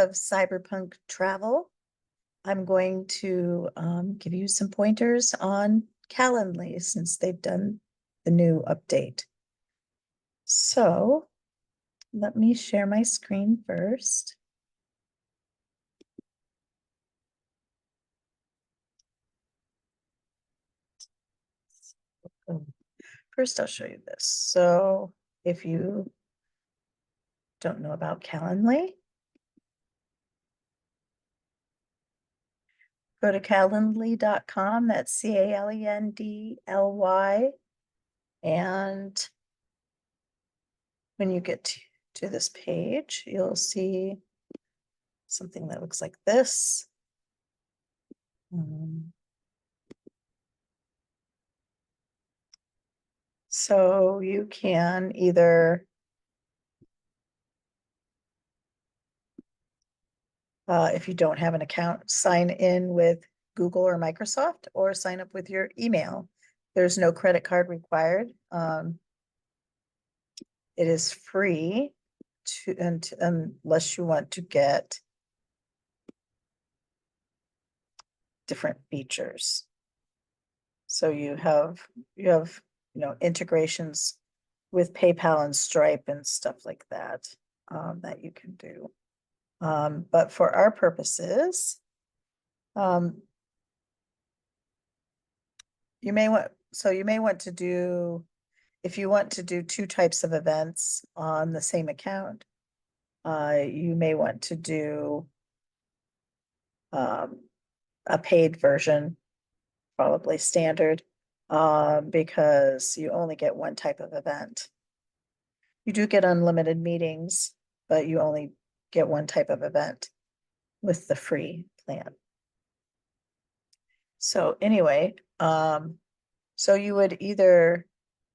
of Cyberpunk travel, I'm going to give you some pointers on Calendly since they've done the new update. So let me share my screen first. First, I'll show you this. So if you don't know about Calendly, go to calendly.com. That's Calendly. And when you get to this page, you'll see something that looks like this. So you can either if you don't have an account, sign in with Google or Microsoft or sign up with your email. There's no credit card required. It is free unless you want to get different features. So you have integrations with PayPal and Stripe and stuff like that that you can do. But for our purposes, you may want to do, if you want to do two types of events on the same account, you may want to do a paid version, probably standard, because you only get one type of event. You do get unlimited meetings, but you only get one type of event with the free plan. So anyway, so you would either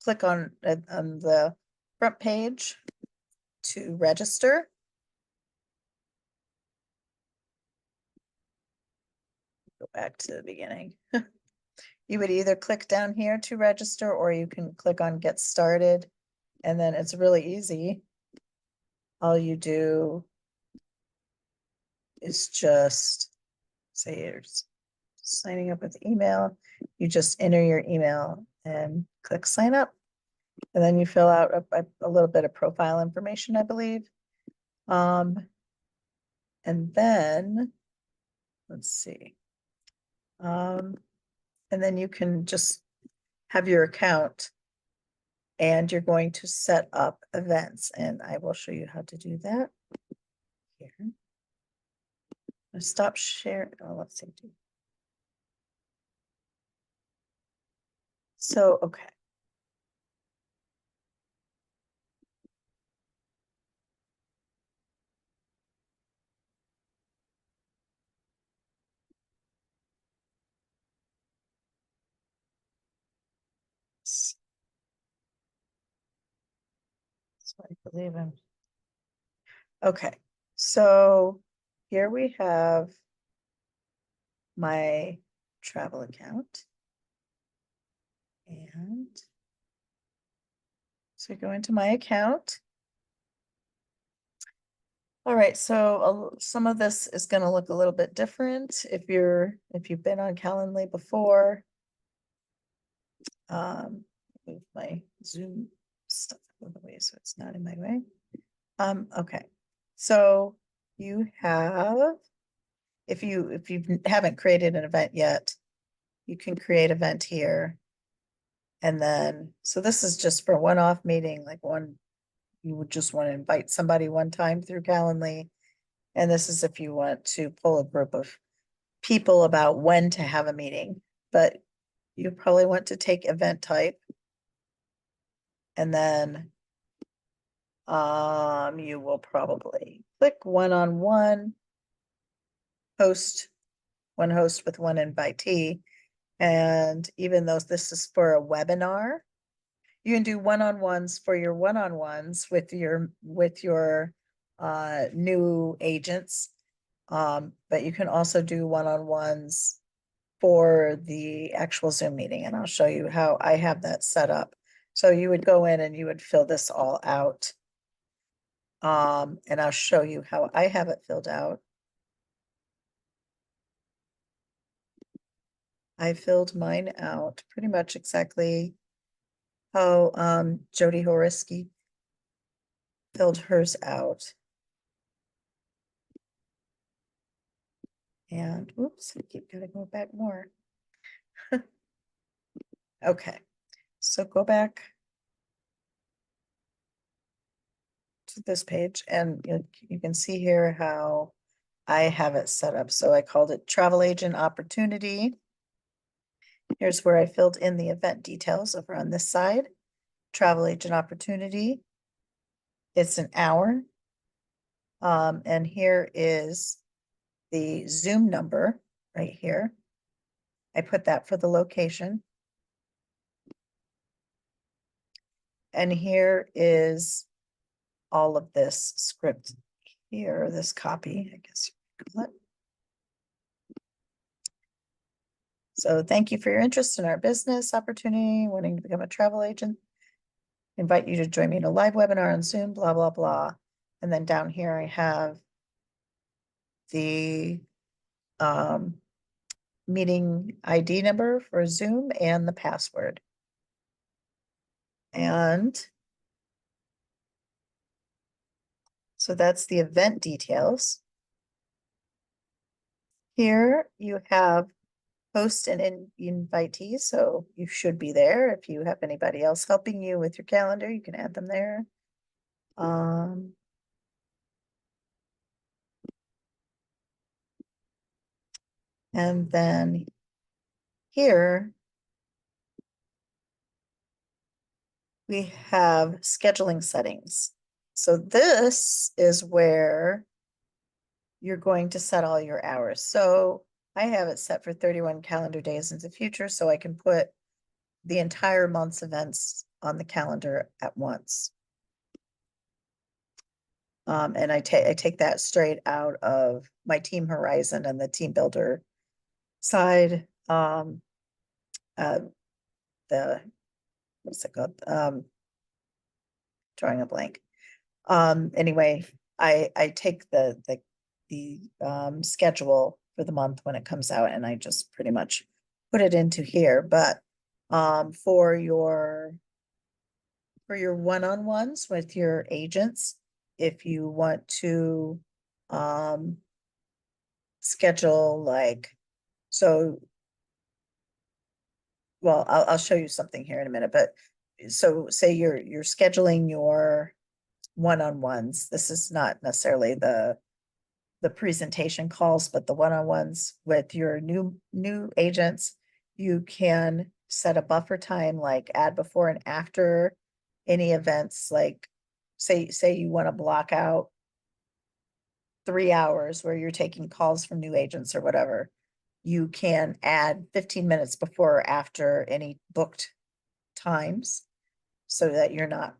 click on the front page to register. Go back to the beginning. You would either click down here to register, or you can click on get started, and then it's really easy. All you do is just say you're signing up with email. You just enter your email and click sign up. And then you fill out a little bit of profile information, I believe. And then, let's see. And then you can just have your account and you're going to set up events, and I will show you how to do that here. I'll stop sharing. Oh, let's see. So, okay. So I believe him. Okay, so here we have my travel account. And so go into my account. All right, so some of this is going to look a little bit different if you've been on Calendly before. Move my Zoom stuff out of the way so it's not in my way. Okay, so you have, if you haven't created an event yet, you can create event here. And then, so this is just for one-off meeting, like you would just want to invite somebody one time through Calendly. And this is if you want to pull a group of people about when to have a meeting, but you probably want to take event type. And then you will probably click one-on-one, one host with one invitee. And even though this is for a webinar, you can do one-on-ones for your one-on-ones with your new agents. But you can also do one-on-ones for the actual Zoom meeting, and I'll show you how I have that set up. So you would go in and you would fill this all out. And I'll show you how I have it filled out. I filled mine out pretty much exactly how Jody Horiski filled hers out. And whoops, I keep gotta go back more. Okay, so go back to this page and you can see here how I have it set up. So I called it travel agent opportunity. Here's where I filled in the event details over on this side. Travel agent opportunity. It's an hour. And here is the Zoom number right here. I put that for the location. And here is all of this script here, this copy, I guess you call it. So thank you for your interest in our business opportunity, wanting to become a travel agent. Invite you to join me in a live webinar on Zoom, blah, blah, blah. And then down here I have the meeting ID number for Zoom and the password. And so that's the event details. Here you have host and invitees, so you should be there. If you have anybody else helping you with your calendar, you can add them there. And then here we have scheduling settings. So this is where you're going to set all your hours. So I have it set for 31 calendar days in the future, so I can put the entire month's events on the calendar at once. And I take that straight out of my Team Horizon and the Team Builder side. The what's it called? Drawing a blank. Anyway, I take the schedule for the month when it comes out, and I just pretty much put it into here. But for your one-on-ones with your agents, if you want to schedule like, so well, I'll show you something here in a minute, but so say you're scheduling your one-on-ones. This is not necessarily the presentation calls, but the one-on-ones with your new agents. You can set a buffer time, like add before and after any events, like say you want to block out 3 hours where you're taking calls from new agents or whatever. You can add 15 minutes before or after any booked times so that you're not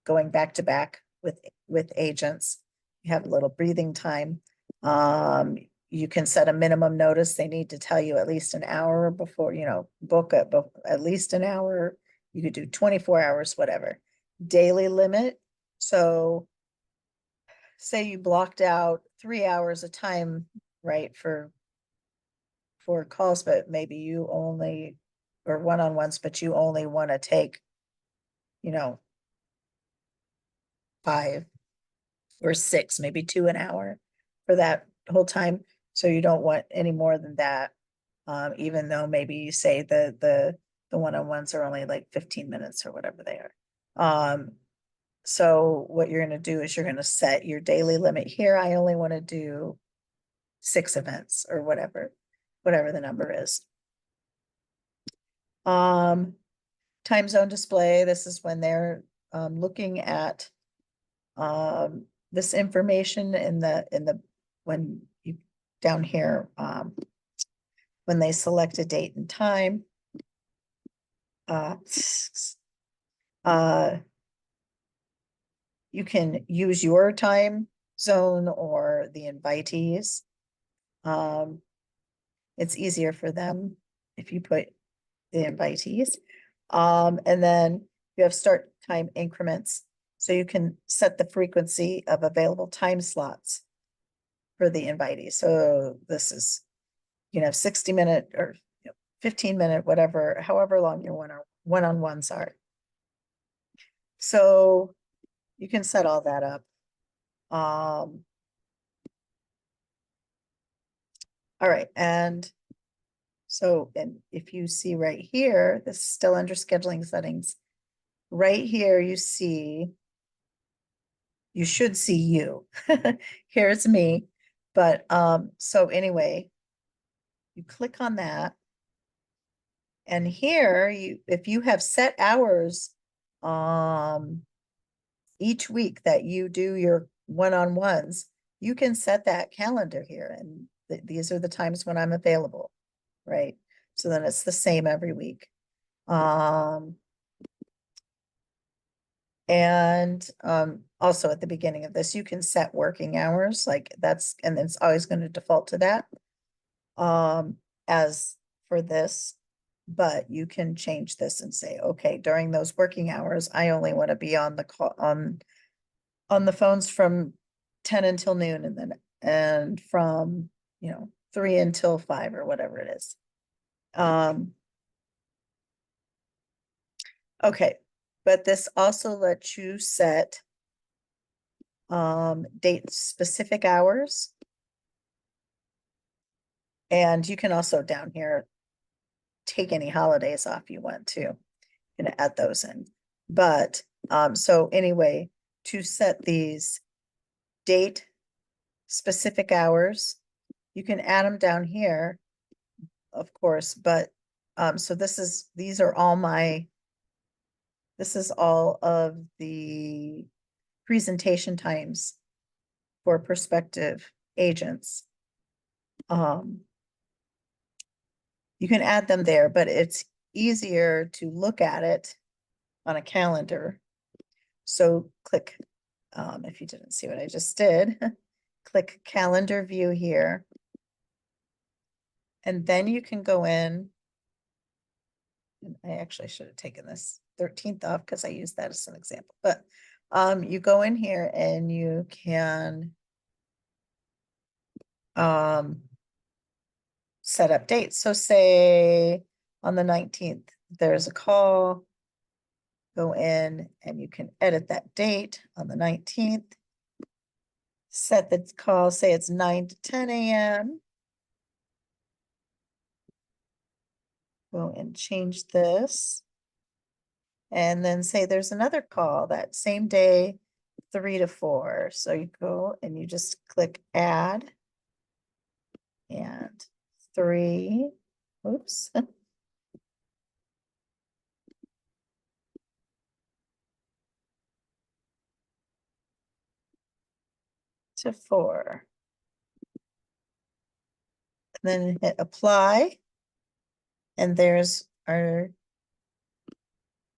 going back to back with agents. You have a little breathing time. You can set a minimum notice. They need to tell you at least an hour before, book at least an hour. You could do 24 hours, whatever. Daily limit. So say you blocked out 3 hours of time, right, for calls, but maybe you only, or one-on-ones, but you only want to take, 5 or 6, maybe 2 an hour for that whole time. So you don't want any more than that. Even though maybe you say the one-on-ones are only like 15 minutes or whatever they are. So what you're gonna do is you're gonna set your daily limit here. I only want to do 6 events or whatever the number is. Time zone display, this is when they're looking at this information in the when you down here when they select a date and time. You can use your time zone or the invitees. It's easier for them if you put the invitees. And then you have start time increments. So you can set the frequency of available time slots for the invitee. So this is, you can have 60-minute or 15-minute, whatever, however long your one-on-ones are. So you can set all that up. All right, and so, and if you see right here, this is still under scheduling settings. Right here, you should see you. Here's me. But so anyway, you click on that. And here if you have set hours each week that you do your one-on-ones, you can set that calendar here, and these are the times when I'm available, right? So then it's the same every week. And also at the beginning of this, you can set working hours, like that's, and it's always going to default to that as for this. But you can change this and say, okay, during those working hours, I only want to be on the call on the phones from 10 until noon, and from 3 until 5 or whatever it is. Okay, but this also lets you set date specific hours. And you can also down here take any holidays off you want to, and add those in. But so anyway, to set these date specific hours, you can add them down here, of course, but so these are all this is all of the presentation times for prospective agents. You can add them there, but it's easier to look at it on a calendar. So click, if you didn't see what I just did, click calendar view here. And then you can go in. And I actually should have taken this 13th off because I used that as an example. But you go in here and you can set up dates. So say on the 19th, there's a call. Go in and you can edit that date on the 19th. Set the call, say it's 9 to 10 a.m. Go and change this. And then say there's another call that same day, 3 to 4. So you go and you just click add. And 3, oops. To 4. And then hit apply. And there's our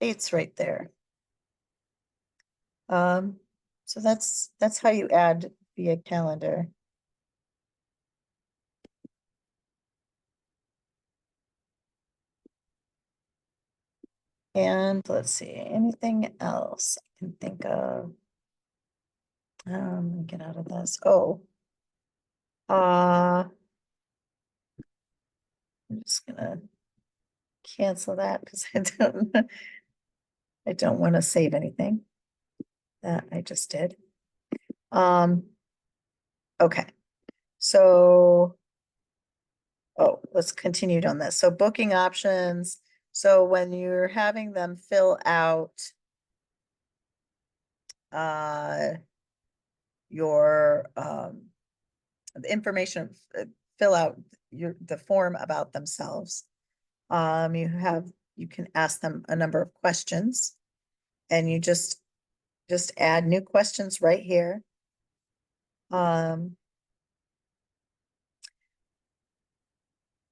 dates right there. So that's how you add via calendar. And let's see, anything else I can think of? Get out of this. Oh, I'm just gonna cancel that because I don't want to save anything that I just did. Okay, so let's continue on this. So booking options. So when you're having them fill out your the information, fill out the form about themselves. You can ask them a number of questions, and you just add new questions right here.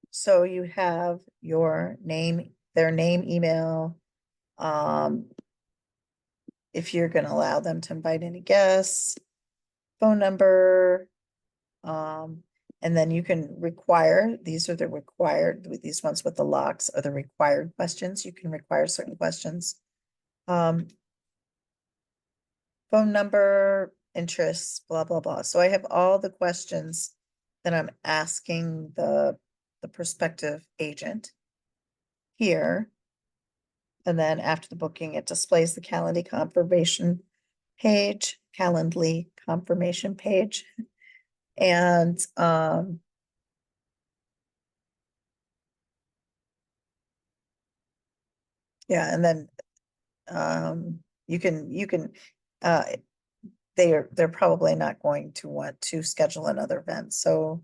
So you have your name, their name, email, if you're going to allow them to invite any guests, phone number, and then you can require, these are the required, these ones with the locks are the required questions. You can require certain questions. phone number, interests, blah, blah, blah. So I have all the questions that I'm asking the prospective agent here. And then after the booking, it displays the Calendly confirmation page. And yeah, and then you can uh they're probably not going to want to schedule another event, so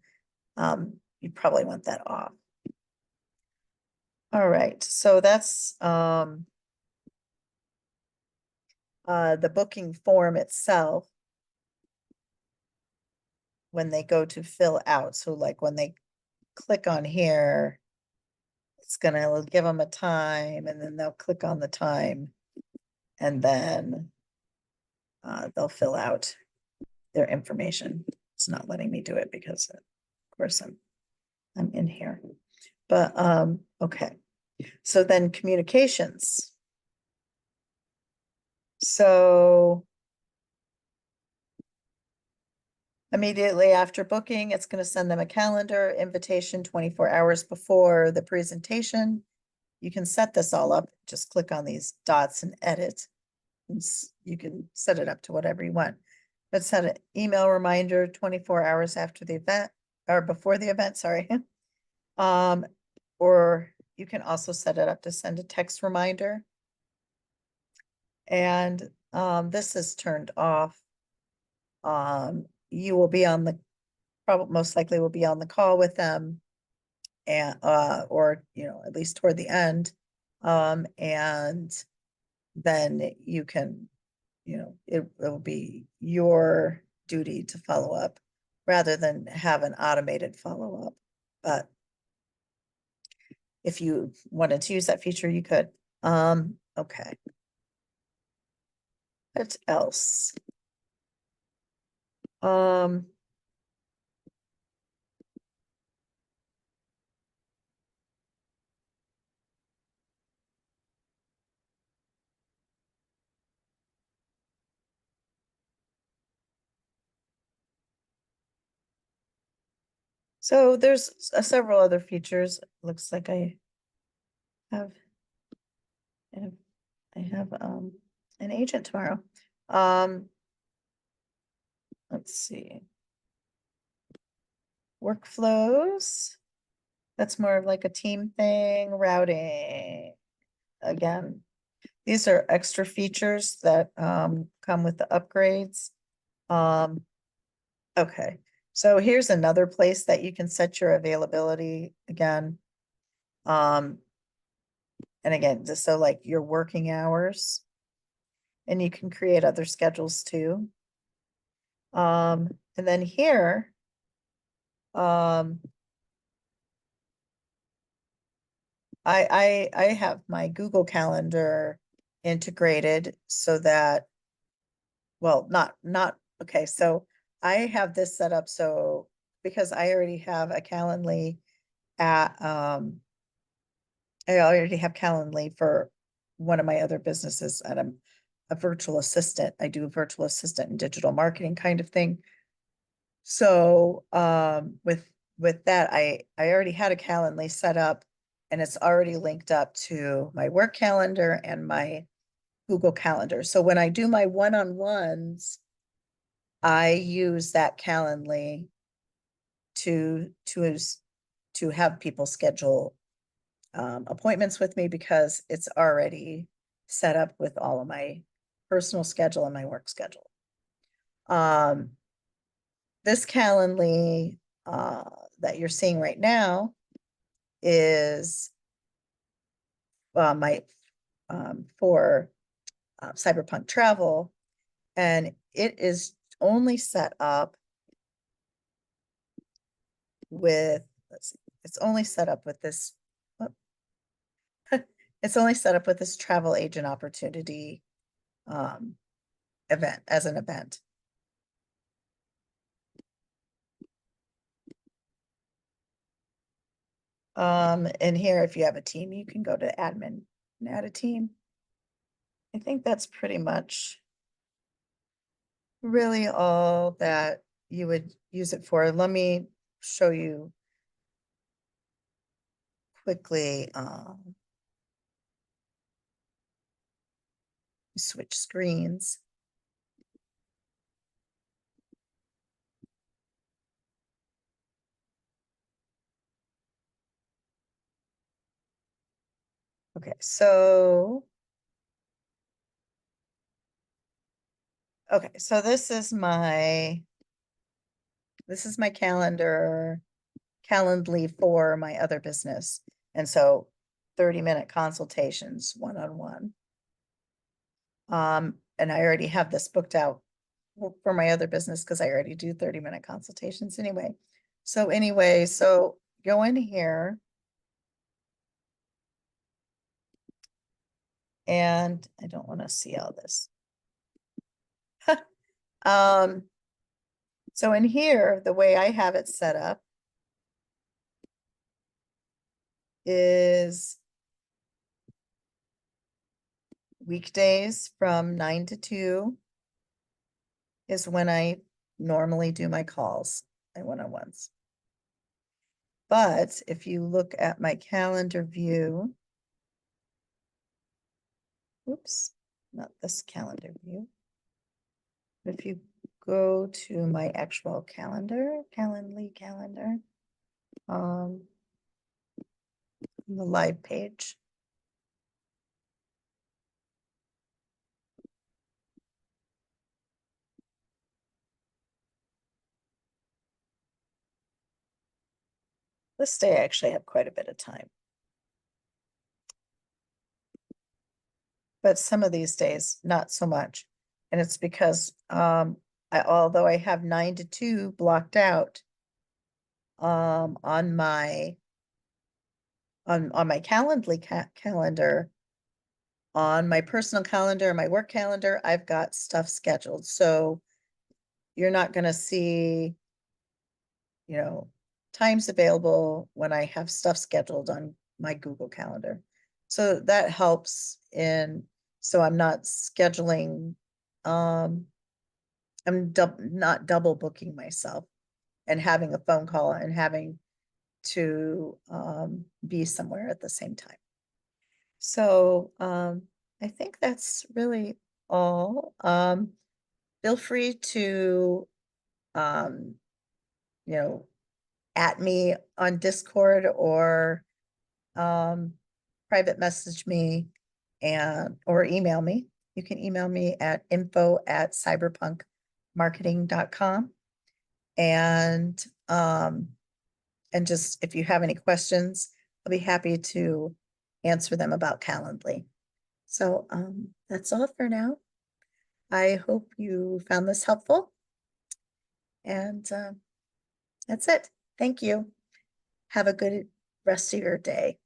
you probably want that off. All right, so that's the booking form itself when they go to fill out. So like when they click on here, it's gonna give them a time and then they'll click on the time and then they'll fill out their information. It's not letting me do it because of course I'm in here. But okay. So then communications. So immediately after booking, it's going to send them a calendar invitation 24 hours before the presentation. You can set this all up. Just click on these dots and edit. You can set it up to whatever you want. But set an email reminder 24 hours after the event or before the event, sorry. Or you can also set it up to send a text reminder. And this is turned off. You will be on the, probably most likely will be on the call with them and or at least toward the end. And then you can, it will be your duty to follow up rather than have an automated follow-up. But if you wanted to use that feature, you could. Okay. What else? So there's several other features. Looks like I have, I have an agent tomorrow. Let's see. Workflows. That's more of like a team thing. Routing. Again, these are extra features that come with the upgrades. Okay, so here's another place that you can set your availability again. And again, just so like your working hours. And you can create other schedules too. And then here, I have my Google Calendar integrated so that, well, not okay. So I have this set up so because I already have a Calendly at I already have Calendly for one of my other businesses and I'm a virtual assistant. I do a virtual assistant and digital marketing kind of thing. So with that, I already had a Calendly set up and it's already linked up to my work calendar and my Google Calendar. So when I do my one-on-ones, I use that Calendly to have people schedule appointments with me because it's already set up with all of my personal schedule and my work schedule. This Calendly that you're seeing right now is my for Cyberpunk travel, and it is only set up with, let's see, it's only set up with this, it's only set up with this travel agent opportunity event as an event. And here, if you have a team, you can go to admin and add a team. I think that's pretty much really all that you would use it for. Let me show you quickly, switch screens. Okay, so this is my calendar, Calendly for my other business. And so 30-minute consultations, one-on-one. And I already have this booked out for my other business because I already do 30-minute consultations anyway. So anyway, so go in here. And I don't want to see all this. So in here, the way I have it set up is weekdays from 9 to 2 is when I normally do my calls, my one-on-ones. But if you look at my calendar view, oops, not this calendar view. If you go to my actual calendar, Calendly calendar, the live page. This day I actually have quite a bit of time. But some of these days, not so much. And it's because, although I have 9 to 2 blocked out, on my, on my Calendly calendar, on my personal calendar, my work calendar, I've got stuff scheduled. So you're not gonna see, times available when I have stuff scheduled on my Google Calendar. So that helps so I'm not scheduling, I'm not double booking myself and having a phone call and having to, be somewhere at the same time. So, I think that's really all. Feel free to, um, you know, at me on Discord or, private message me or email me. You can email me at info@cyberpunkmarketing.com. And, just if you have any questions, I'll be happy to answer them about Calendly. So, that's all for now. I hope you found this helpful. And, that's it. Thank you. Have a good rest of your day.